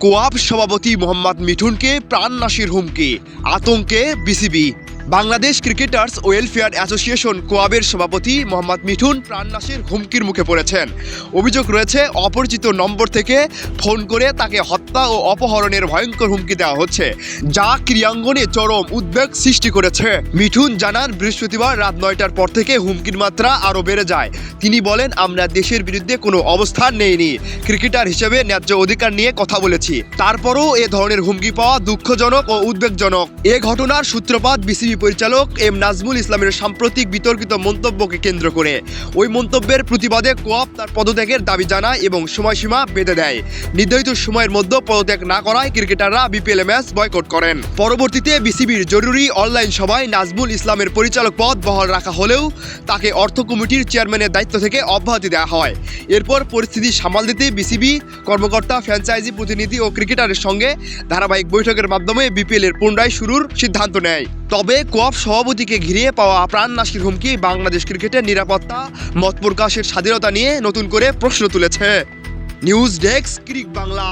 কোয়াব সভাপতি মোহাম্মদ মিঠুনকে প্রাণনাশের হুমকি, আতঙ্কে BCB. Bangladesh cricketers welfare association কোয়াবের সভাপতি মোহাম্মদ মিঠুন প্রাণনাশের হুমকির মুখে পড়েছেন। অভিযোগ রয়েছে, অপরিচিত নম্বর থেকে ফোন করে তাকে হত্যা ও অপহরণের ভয়ঙ্কর হুমকি দেওয়া হচ্ছে, যা ক্রীড়াঙ্গনে চরম উদ্বেগ সৃষ্টি করেছে। মিঠুন জানান, বৃহস্পতিবার রাত 9টার পর থেকে হুমকির মাত্রা আরও বেড়ে যায়। তিনি বলেন, আমরা দেশের বিরুদ্ধে কোনো অবস্থান নেইনি, ক্রিকেটার হিসেবে ন্যায্য অধিকার নিয়ে কথা বলেছি। তারপরও এ ধরনের হুমকি পাওয়া দুঃখজনক ও উদ্বেগজনক। এ ঘটনার সূত্রপাত বিসিবি পরিচালক এম নাজমুল ইসলামের সাম্প্রতিক বিতর্কিত মন্তব্যকে কেন্দ্র করে। ওই মন্তব্যের প্রতিবাদে কোয়াব তার পদত্যাগের দাবি জানায় এবং সময়সীমা বেঁধে দেয়। নির্ধারিত সময়ের মধ্যে পদত্যাগ না করায় ক্রিকেটাররা বিপিএল ম্যাচ বয়কট করেন। পরবর্তীতে বিসিবির জরুরি অনলাইন সভায় নাজমুল ইসলামের পরিচালক পদ বহাল রাখা হলেও তাকে অর্থ কমিটির চেয়ারম্যানের দায়িত্ব থেকে অব্যাহতি দেওয়া হয়। এরপর পরিস্থিতি সামাল দিতে বিসিবি কর্মকর্তা, ফ্র্যাঞ্চাইজি প্রতিনিধি ও ক্রিকেটারের সঙ্গে ধারাবাহিক বৈঠকের মাধ্যমে বিপিএলের পুনরায় শুরুর সিদ্ধান্ত নেয়। তবে কোয়াব সভাপতিকে ঘিরে পাওয়া প্রাণনাশের হুমকি বাংলাদেশ ক্রিকেটের নিরাপত্তা, মত প্রকাশের স্বাধীনতা নিয়ে নতুন করে প্রশ্ন তুলেছে। News desk, crick Bangla.